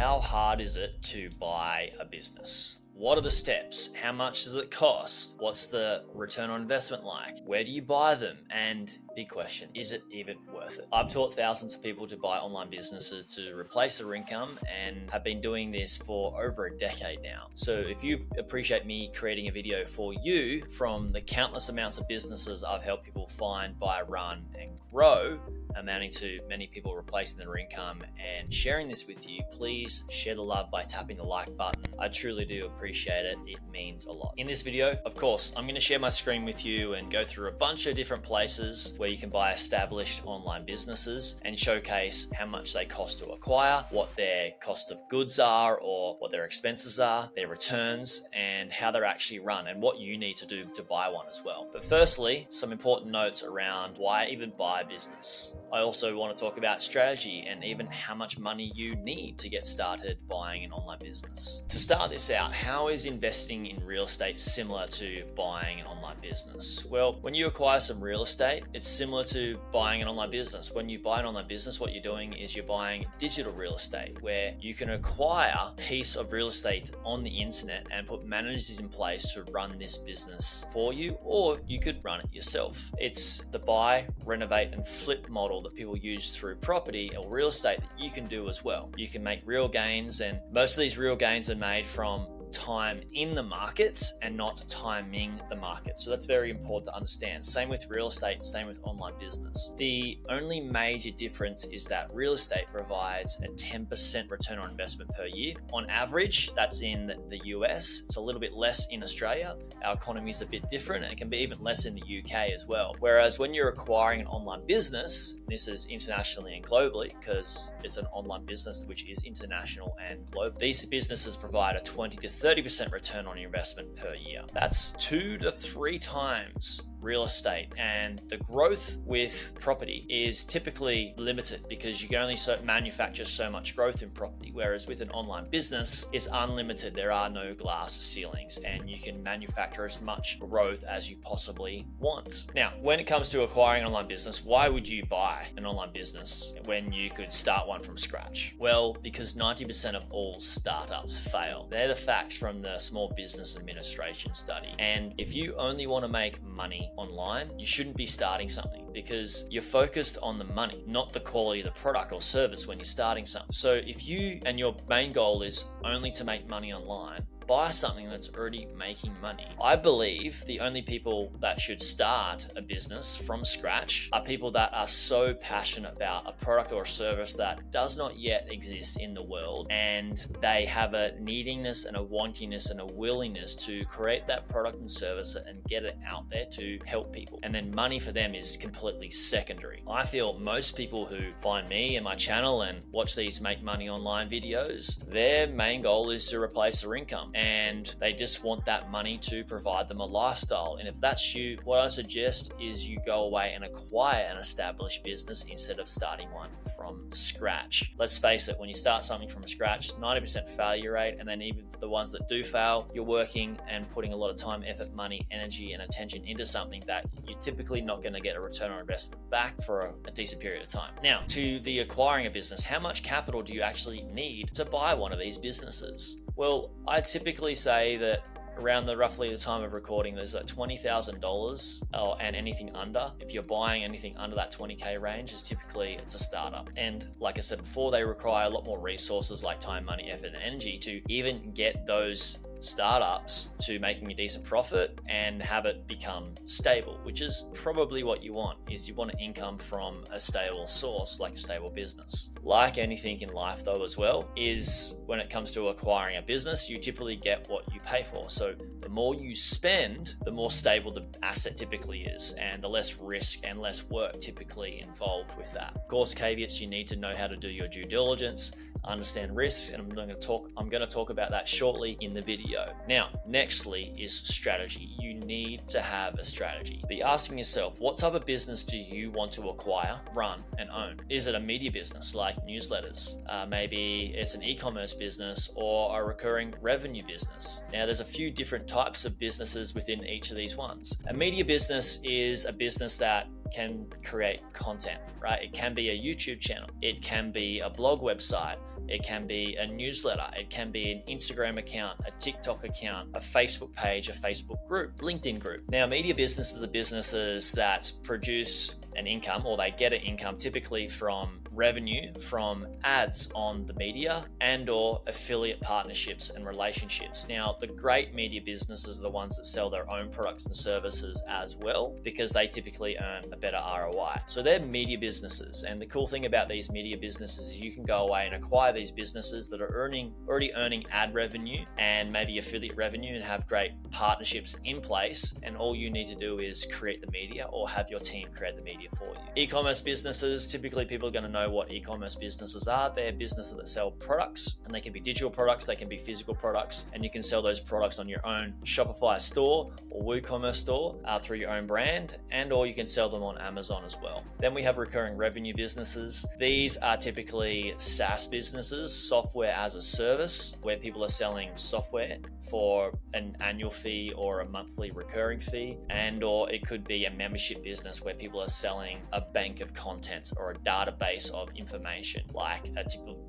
How hard is it to buy a business? What are the steps? How much does it cost? What's the return on investment like? Where do you buy them? And big question, is it even worth it? I've taught thousands of people to buy online businesses to replace their income and have been doing this for over a decade now. So if you appreciate me creating a video for you from the countless amounts of businesses I've helped people find, buy, run, and grow, amounting to many people replacing their income and sharing this with you, please share the love by tapping the like button. I truly do appreciate it. It means a lot. In this video, of course, I'm going to share my screen with you and go through a bunch of different places where you can buy established online businesses and showcase how much they cost to acquire, what their cost of goods are or what their expenses are, their returns, and how they're actually run and what you need to do to buy one as well. But firstly, some important notes around why even buy a business. I also want to talk about strategy and even how much money you need to get started buying an online business. To start this out, how is investing in real estate similar to buying an online business? Well, when you acquire some real estate, it's similar to buying an online business. When you buy an online business, what you're doing is you're buying digital real estate where you can acquire a piece of real estate on the internet and put managers in place to run this business for you, or you could run it yourself. It's the buy, renovate, and flip model that people use through property or real estate that you can do as well. You can make real gains, and most of these real gains are made from time in the markets and not timing the market. So that's very important to understand. Same with real estate, same with online business. The only major difference is that real estate provides a 10% return on investment per year. On average, that's in the US. It's a little bit less in Australia. Our economy is a bit different and it can be even less in the UK as well. Whereas when you're acquiring an online business, this is internationally and globally because it's an online business which is international and global. These businesses provide a 20 to 30% return on your investment per year. That's 2 to 3 times real estate, and the growth with property is typically limited because you can only manufacture so much growth in property, whereas with an online business it's unlimited. There are no glass ceilings and you can manufacture as much growth as you possibly want. Now, when it comes to acquiring an online business, why would you buy an online business when you could start one from scratch? Well, because 90% of all startups fail. They're the facts from the Small Business Administration study. And if you only want to make money online, you shouldn't be starting something because you're focused on the money, not the quality of the product or service when you're starting something. So if you and your main goal is only to make money online, buy something that's already making money. I believe the only people that should start a business from scratch are people that are so passionate about a product or a service that does not yet exist in the world, and they have a neediness and a wantingness and a willingness to create that product and service and get it out there to help people. And then money for them is completely secondary. I feel most people who find me and my channel and watch these make money online videos, their main goal is to replace their income. And they just want that money to provide them a lifestyle. And if that's you, what I suggest is you go away and acquire an established business instead of starting one from scratch. Let's face it, when you start something from scratch, 90% failure rate, and then even for the ones that do fail, you're working and putting a lot of time, effort, money, energy, and attention into something that you're typically not going to get a return on investment back for a decent period of time. Now, to the acquiring a business, how much capital do you actually need to buy one of these businesses? Well, I typically say that around roughly the time of recording, there's like $20,000 and anything under. If you're buying anything under that 20K range, it's a startup. And like I said before, they require a lot more resources like time, money, effort, and energy to even get those startups to making a decent profit and have it become stable, which is probably what you want. Is you want an income from a stable source, like a stable business. Like anything in life though as well, is when it comes to acquiring a business, you typically get what you pay for. So the more you spend, the more stable the asset typically is, and the less risk and less work typically involved with that. Of course, caveats, you need to know how to do your due diligence, understand risks, and I'm going to talk about that shortly in the video. Now, nextly is strategy. You need to have a strategy. Be asking yourself, what type of business do you want to acquire, run, and own? Is it a media business like newsletters? Maybe it's an e-commerce business or a recurring revenue business. Now, there's a few different types of businesses within each of these ones. A media business is a business that can create content, right? It can be a YouTube channel. It can be a blog website. It can be a newsletter. It can be an Instagram account, a TikTok account, a Facebook page, a Facebook group, LinkedIn group. Now, media businesses are businesses that produce an income, or they get an income typically from revenue from ads on the media and or affiliate partnerships and relationships. Now, the great media businesses are the ones that sell their own products and services as well, because they typically earn a better ROI. So they're media businesses. And the cool thing about these media businesses is you can go away and acquire these businesses that are already earning ad revenue and maybe affiliate revenue and have great partnerships in place. And all you need to do is create the media or have your team create the media for you. E-commerce businesses, typically people are going to know what e-commerce businesses are. They're businesses that sell products, and they can be digital products, they can be physical products, and you can sell those products on your own Shopify store or WooCommerce store through your own brand, and or you can sell them on Amazon as well. Then we have recurring revenue businesses. These are typically SaaS businesses, software as a service, where people are selling software for an annual fee or a monthly recurring fee, and or it could be a membership business where people are selling a bank of content or a database of information, like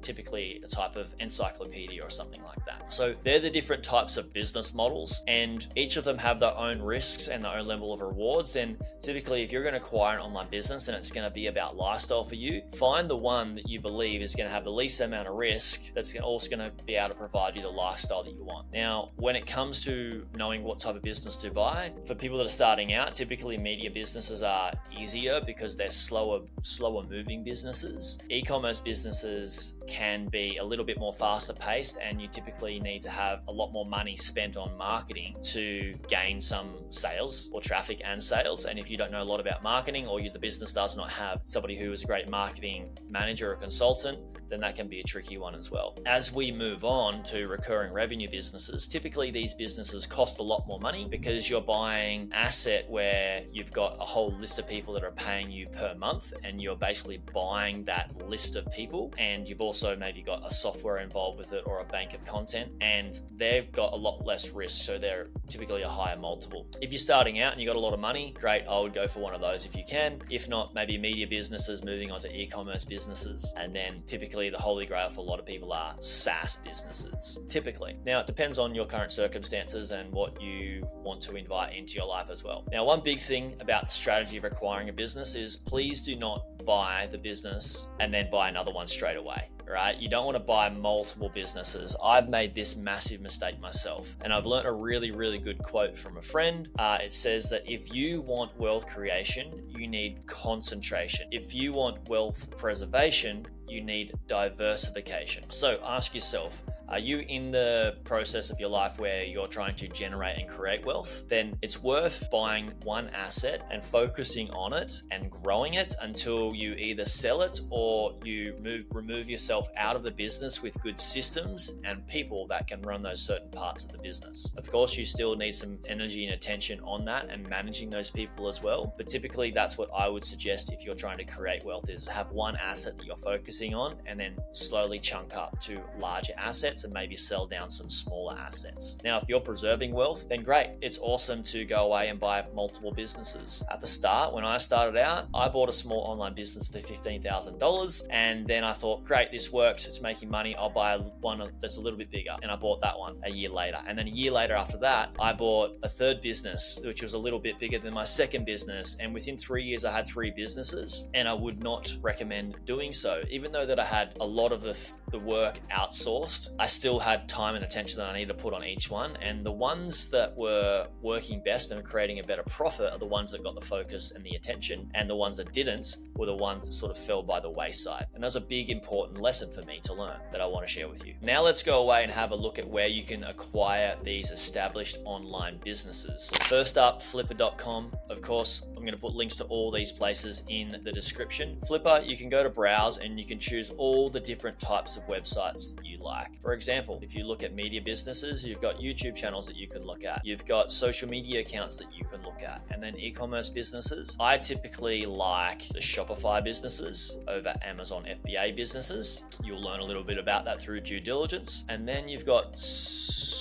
typically a type of encyclopedia or something like that. So they're the different types of business models, and each of them have their own risks and their own level of rewards. And typically, if you're going to acquire an online business and it's going to be about lifestyle for you, find the one that you believe is going to have the least amount of risk, that's also going to be able to provide you the lifestyle that you want. Now, when it comes to knowing what type of business to buy, for people that are starting out, typically media businesses are easier because they're slower moving businesses. E-commerce businesses can be a little bit more faster paced, and you typically need to have a lot more money spent on marketing to gain some sales or traffic and sales. And if you don't know a lot about marketing, or the business does not have somebody who is a great marketing manager or consultant, then that can be a tricky one as well. As we move on to recurring revenue businesses, typically these businesses cost a lot more money because you're buying an asset where you've got a whole list of people that are paying you per month, and you're basically buying that list of people, and you've also maybe got a software involved with it or a bank of content, and they've got a lot less risk, so they're typically a higher multiple. If you're starting out and you got a lot of money, great, I would go for one of those if you can. If not, maybe media businesses, moving on to e-commerce businesses, and then typically the holy grail for a lot of people are SaaS businesses, typically. Now, it depends on your current circumstances and what you want to invite into your life as well. Now, one big thing about the strategy of acquiring a business is please do not buy the business and then buy another one straight away. Right? You don't want to buy multiple businesses. I've made this massive mistake myself, and I've learned a really, really good quote from a friend. It says that if you want wealth creation, you need concentration. If you want wealth preservation, you need diversification. So ask yourself, are you in the process of your life where you're trying to generate and create wealth? Then it's worth buying one asset and focusing on it and growing it until you either sell it or you remove yourself out of the business with good systems and people that can run those certain parts of the business. Of course, you still need some energy and attention on that and managing those people as well. But typically that's what I would suggest if you're trying to create wealth, is have one asset that you're focusing on and then slowly chunk up to larger assets and maybe sell down some smaller assets. Now, if you're preserving wealth, then great. It's awesome to go away and buy multiple businesses. At the start, when I started out, I bought a small online business for $15,000, and then I thought, great, this works, it's making money, I'll buy one that's a little bit bigger, and I bought that one a year later. And then a year later after that, I bought a third business, which was a little bit bigger than my second business, and within 3 years, I had 3 businesses, and I would not recommend doing so. Even though that I had a lot of the work outsourced, I still had time and attention that I needed to put on each one, and the ones that were working best and creating a better profit are the ones that got the focus and the attention, and the ones that didn't were the ones that sort of fell by the wayside. And that's a big important lesson for me to learn that I want to share with you. Now let's go away and have a look at where you can acquire these established online businesses. First up, flipper.com. Of course, I'm going to put links to all these places in the description. Flipper, you can go to browse and you can choose all the different types of websites that you like. For example, if you look at media businesses, you've got YouTube channels that you can look at. You've got social media accounts that you can look at. And then e-commerce businesses, I typically like the Shopify businesses over Amazon FBA businesses. You'll learn a little bit about that through due diligence. And then you've got,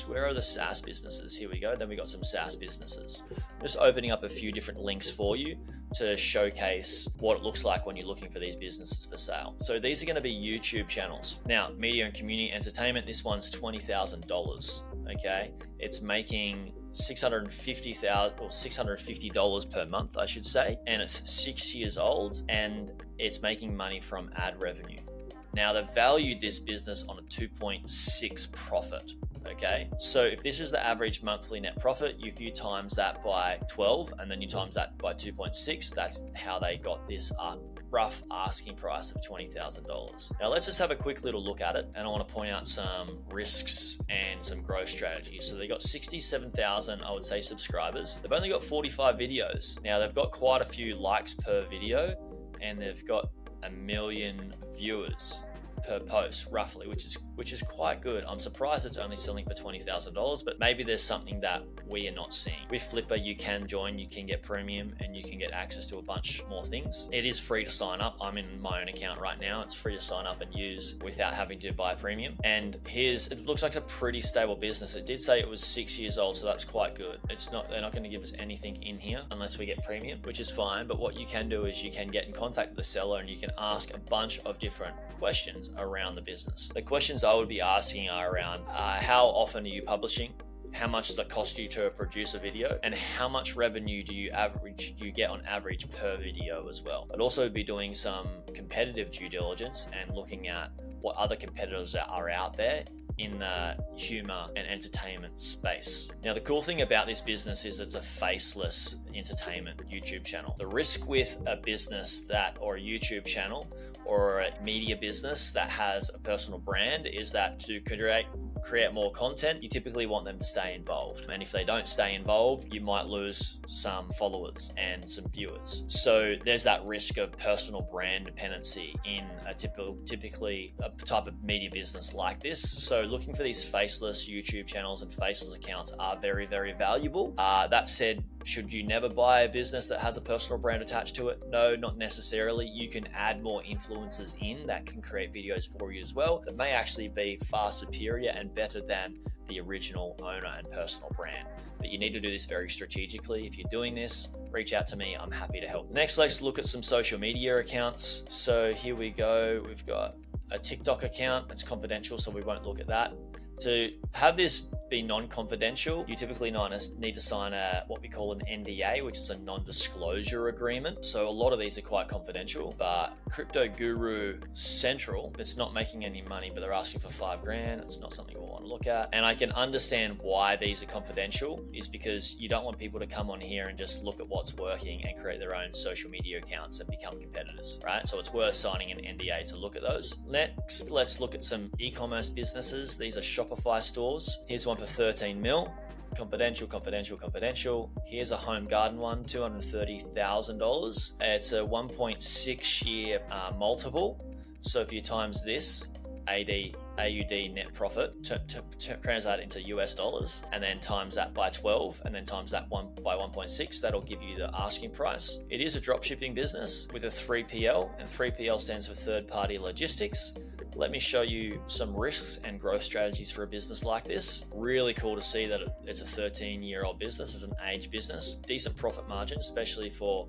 where are the SaaS businesses? Here we go. Then we got some SaaS businesses. I'm just opening up a few different links for you to showcase what it looks like when you're looking for these businesses for sale. So these are going to be YouTube channels. Now, media and community entertainment, this one's $20,000. Okay, it's making $650 per month, I should say, and it's 6 years old, and it's making money from ad revenue. Now, they've valued this business on a 2.6 profit. Okay, so if this is the average monthly net profit, if you times that by 12 and then you times that by 2.6, that's how they got this rough asking price of $20,000. Now let's just have a quick little look at it, and I want to point out some risks and some growth strategies. So they got 67,000, I would say, subscribers. They've only got 45 videos. Now they've got quite a few likes per video, and they've got 1 million viewers per post, roughly, which is quite good. I'm surprised it's only selling for $20,000, but maybe there's something that we are not seeing. With Flipper, you can join, you can get premium, and you can get access to a bunch more things. It is free to sign up. I'm in my own account right now. It's free to sign up and use without having to buy premium. And it looks like a pretty stable business. It did say it was 6 years old, so that's quite good. They're not going to give us anything in here unless we get premium, which is fine. But what you can do is you can get in contact with the seller and you can ask a bunch of different questions around the business. The questions I would be asking are around how often are you publishing? How much does it cost you to produce a video? And how much revenue do you get on average per video as well? I'd also be doing some competitive due diligence and looking at what other competitors are out there in the humor and entertainment space. Now, the cool thing about this business is it's a faceless entertainment YouTube channel. The risk with a business or a YouTube channel or a media business that has a personal brand is that to create more content, you typically want them to stay involved. And if they don't stay involved, you might lose some followers and some viewers. So there's that risk of personal brand dependency in a typically a type of media business like this. So looking for these faceless YouTube channels and faceless accounts are very, very valuable. That said, should you never buy a business that has a personal brand attached to it? No, not necessarily. You can add more influencers in that can create videos for you as well that may actually be far superior and better than the original owner and personal brand. But you need to do this very strategically. If you're doing this, reach out to me. I'm happy to help. Next, let's look at some social media accounts. So here we go. We've got a TikTok account. It's confidential, so we won't look at that. To have this be non-confidential, you typically need to sign what we call an NDA, which is a non-disclosure agreement. So a lot of these are quite confidential, but Crypto Guru Central, it's not making any money, but they're asking for $5,000. It's not something we'll want to look at. And I can understand why these are confidential is because you don't want people to come on here and just look at what's working and create their own social media accounts and become competitors, right? So it's worth signing an NDA to look at those. Next, let's look at some e-commerce businesses. These are Shopify stores. Here's one for 13 mil. Confidential. Here's a home garden one, $230,000. It's a 1.6 year multiple. So if you times this, AUD net profit, translate into US dollars, and then times that by 12, and then times that by 1.6, that'll give you the asking price. It is a dropshipping business with a 3PL, and 3PL stands for third party logistics. Let me show you some risks and growth strategies for a business like this. Really cool to see that it's a 13-year-old business, it's an aged business, decent profit margin, especially for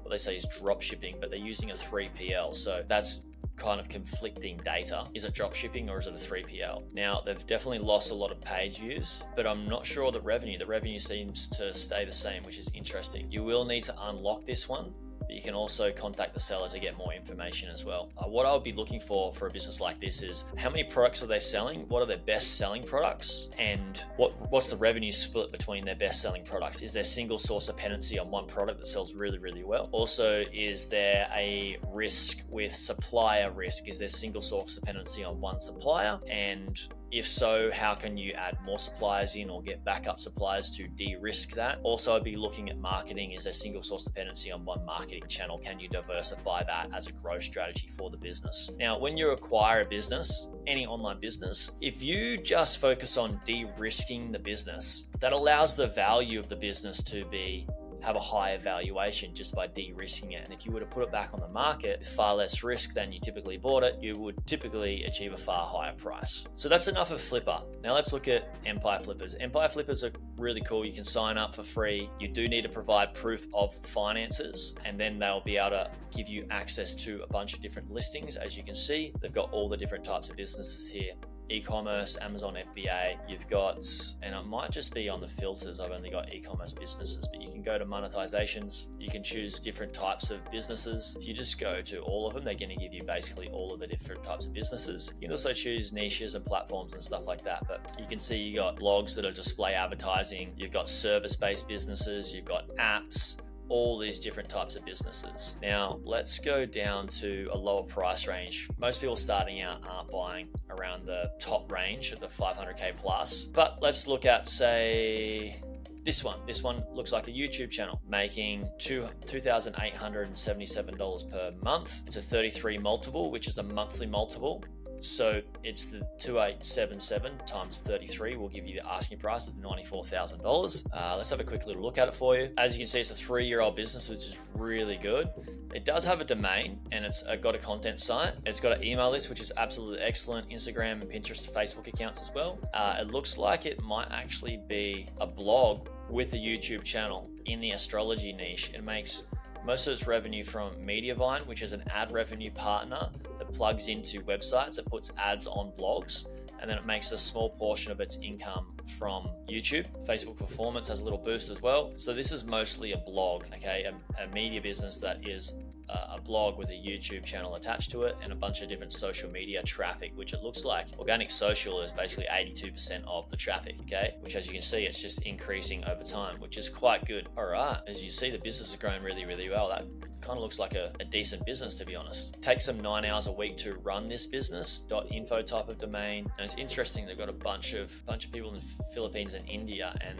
what they say is drop shipping, but they're using a 3PL. So that's kind of conflicting data. Is it drop shipping or is it a 3PL? Now, they've definitely lost a lot of page views, but I'm not sure the revenue seems to stay the same, which is interesting. You will need to unlock this one, but you can also contact the seller to get more information as well. What I would be looking for a business like this is how many products are they selling? What are their best selling products? And what's the revenue split between their best selling products? Is there single source dependency on one product that sells really, really well? Also, is there a risk with supplier risk? Is there single source dependency on one supplier? And if so, how can you add more suppliers in or get backup suppliers to de-risk that? Also, I'd be looking at marketing. Is there single source dependency on one marketing channel? Can you diversify that as a growth strategy for the business? Now, when you acquire a business, any online business, if you just focus on de-risking the business, that allows the value of the business to be have a higher valuation just by de-risking it. And if you were to put it back on the market with far less risk than you typically bought it, you would typically achieve a far higher price. So that's enough of Flipper. Now let's look at Empire Flippers. Empire Flippers are really cool. You can sign up for free. You do need to provide proof of finances, and then they'll be able to give you access to a bunch of different listings. As you can see, they've got all the different types of businesses here. E-commerce, Amazon FBA, you've got, and it might just be on the filters, I've only got e-commerce businesses, but you can go to monetizations, you can choose different types of businesses. If you just go to all of them, they're going to give you basically all of the different types of businesses. You can also choose niches and platforms and stuff like that, but you can see you got blogs that are display advertising, you've got service-based businesses, you've got apps, all these different types of businesses. Now, let's go down to a lower price range. Most people starting out aren't buying around the top range of the 500K plus, but let's look at, say, this one. This one looks like a YouTube channel making $2,877 per month. It's a 33 multiple, which is a monthly multiple. So it's the 2877 times 33 will give you the asking price of $94,000. Let's have a quick little look at it for you. As you can see, it's a 3-year-old business, which is really good. It does have a domain, and it's got a content site. It's got an email list, which is absolutely excellent. Instagram and Pinterest, Facebook accounts as well. It looks like it might actually be a blog with a YouTube channel in the astrology niche. It makes most of its revenue from Mediavine, which is an ad revenue partner that plugs into websites, that puts ads on blogs, and then it makes a small portion of its income from YouTube. Facebook performance has a little boost as well. So this is mostly a blog, okay, a media business that is a blog with a YouTube channel attached to it and a bunch of different social media traffic, which it looks like organic social is basically 82% of the traffic, okay, which as you can see, it's just increasing over time, which is quite good. All right, as you see, the business is growing really, really well. That kind of looks like a decent business, to be honest. It takes them 9 hours a week to run this business, .info type of domain. And it's interesting, they've got a bunch of people in the Philippines and India and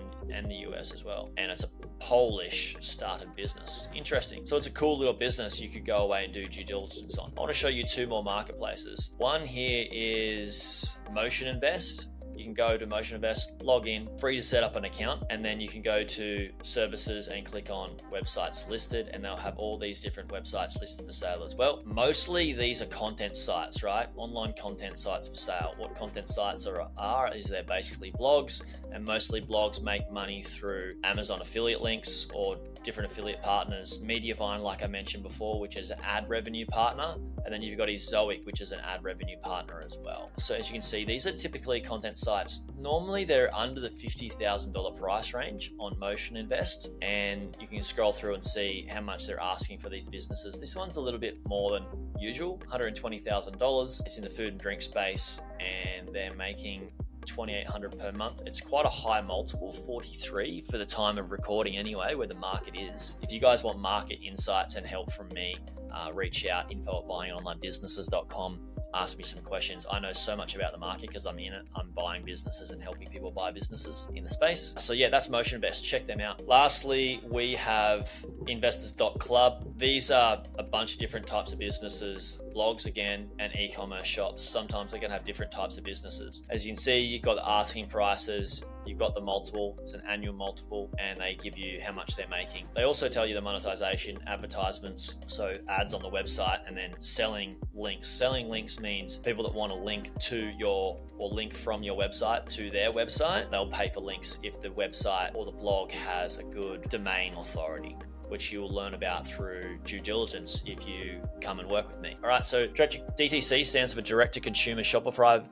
the US as well. And it's a Polish started business. Interesting. So it's a cool little business you could go away and do due diligence on. I want to show you 2 more marketplaces. One here is Motion Invest. You can go to Motion Invest, log in, free to set up an account, and then you can go to services and click on websites listed, and they'll have all these different websites listed for sale as well. Mostly these are content sites, right? Online content sites for sale. What content sites are is they're basically blogs, and mostly blogs make money through Amazon affiliate links or different affiliate partners. Mediavine, like I mentioned before, which is an ad revenue partner, and then you've got Zoic, which is an ad revenue partner as well. So as you can see, these are typically content sites. Normally they're under the $50,000 price range on Motion Invest, and you can scroll through and see how much they're asking for these businesses. This one's a little bit more than usual, $120,000. It's in the food and drink space, and they're making $2,800 per month. It's quite a high multiple, 43 for the time of recording anyway, where the market is. If you guys want market insights and help from me, reach out, info@buyingonlinebusinesses.com. Ask me some questions. I know so much about the market because I'm in it. I'm buying businesses and helping people buy businesses in the space. So yeah, that's Motion Invest. Check them out. Lastly, we have investors.club. These are a bunch of different types of businesses, blogs again, and e-commerce shops. Sometimes they're going to have different types of businesses. As you can see, you've got the asking prices, you've got the multiple, it's an annual multiple, and they give you how much they're making. They also tell you the monetization, advertisements, so ads on the website, and then selling links. Selling links means people that want to link to your, or link from your website to their website, they'll pay for links if the website or the blog has a good domain authority, which you will learn about through due diligence if you come and work with me. All right, so DTC stands for Direct to Consumer Shopify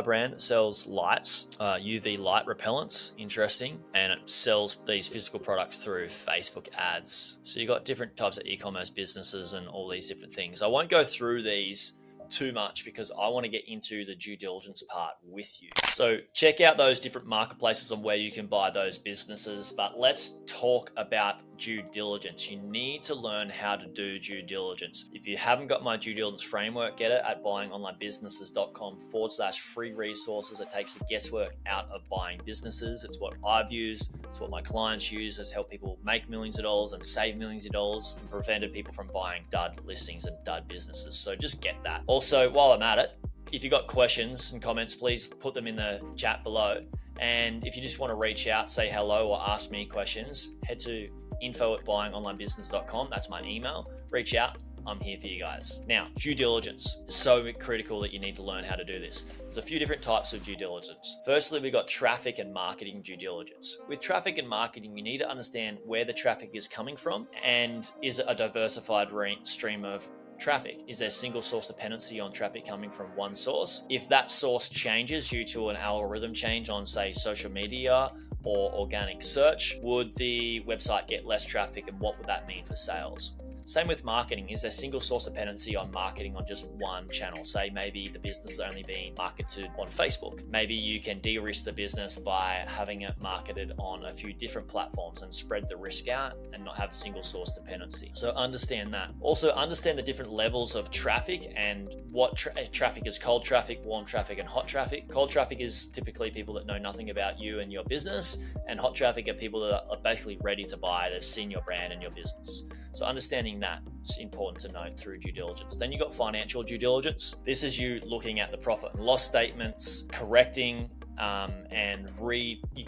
brand that sells lights, UV light repellents, interesting, and it sells these physical products through Facebook ads. So you've got different types of e-commerce businesses and all these different things. I won't go through these too much because I want to get into the due diligence part with you. So check out those different marketplaces on where you can buy those businesses, but let's talk about due diligence. You need to learn how to do due diligence. If you haven't got my due diligence framework, get it at buyingonlinebusinesses.com/free resources. It takes the guesswork out of buying businesses. It's what I've used. It's what my clients use. It's helped people make millions of dollars and save millions of dollars and prevented people from buying dud listings and dud businesses. So just get that. Also, while I'm at it, if you've got questions and comments, please put them in the chat below. And if you just want to reach out, say hello, or ask me questions, head to info@buyingonlinebusiness.com. That's my email. Reach out. I'm here for you guys. Now, due diligence. So critical that you need to learn how to do this. There's a few different types of due diligence. Firstly, we got traffic and marketing due diligence. With traffic and marketing, you need to understand where the traffic is coming from and is it a diversified stream of traffic? Is there single source dependency on traffic coming from one source? If that source changes due to an algorithm change on, say, social media or organic search, would the website get less traffic, and what would that mean for sales? Same with marketing. Is there single source dependency on marketing on just one channel? Say maybe the business is only being marketed on Facebook. Maybe you can de-risk the business by having it marketed on a few different platforms and spread the risk out and not have a single source dependency. So understand that. Also understand the different levels of traffic and what traffic is: cold traffic, warm traffic, and hot traffic. Cold traffic is typically people that know nothing about you and your business, and hot traffic are people that are basically ready to buy. They've seen your brand and your business. So understanding that is important to note through due diligence. Then you got financial due diligence. This is you looking at the profit and loss statements, correcting and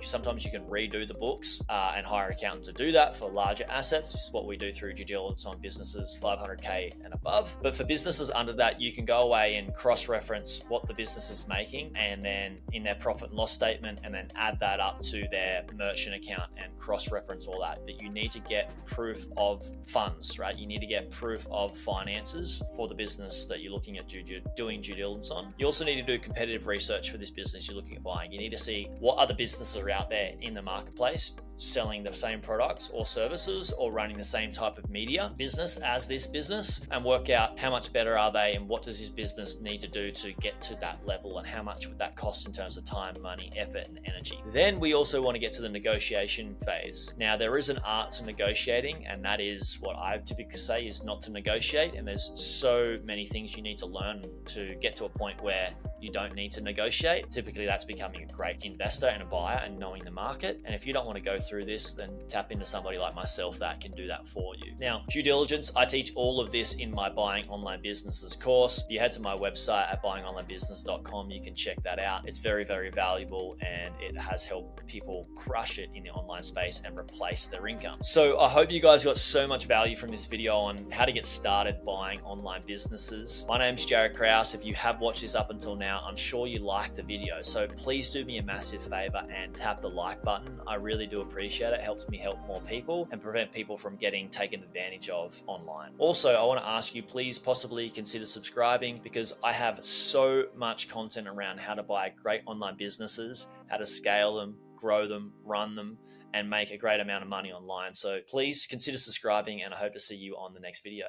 sometimes you can redo the books and hire an accountant to do that for larger assets. This is what we do through due diligence on businesses 500K and above. But for businesses under that, you can go away and cross-reference what the business is making and then in their profit and loss statement, and then add that up to their merchant account and cross-reference all that. But you need to get proof of funds, right? You need to get proof of finances for the business that you're looking at doing due diligence on. You also need to do competitive research for this business you're looking at buying. You need to see what other businesses are out there in the marketplace selling the same products or services or running the same type of media business as this business, and work out how much better are they and what does this business need to do to get to that level, and how much would that cost in terms of time, money, effort, and energy. Then we also want to get to the negotiation phase. Now, there is an art to negotiating, and that is what I typically say is not to negotiate. And there's so many things you need to learn to get to a point where you don't need to negotiate. Typically, that's becoming a great investor and a buyer and knowing the market. And if you don't want to go through this, then tap into somebody like myself that can do that for you. Now, due diligence, I teach all of this in my Buying Online Businesses course. If you head to my website at buyingonlinebusiness.com, you can check that out. It's very, very valuable, and it has helped people crush it in the online space and replace their income. So I hope you guys got so much value from this video on how to get started buying online businesses. My name's Jared Krause. If you have watched this up until now, I'm sure you liked the video. So please do me a massive favor and tap the like button. I really do appreciate it. It helps me help more people and prevent people from getting taken advantage of online. Also, I want to ask you, please possibly consider subscribing, because I have so much content around how to buy great online businesses, how to scale them, grow them, run them, and make a great amount of money online. So please consider subscribing, and I hope to see you on the next video.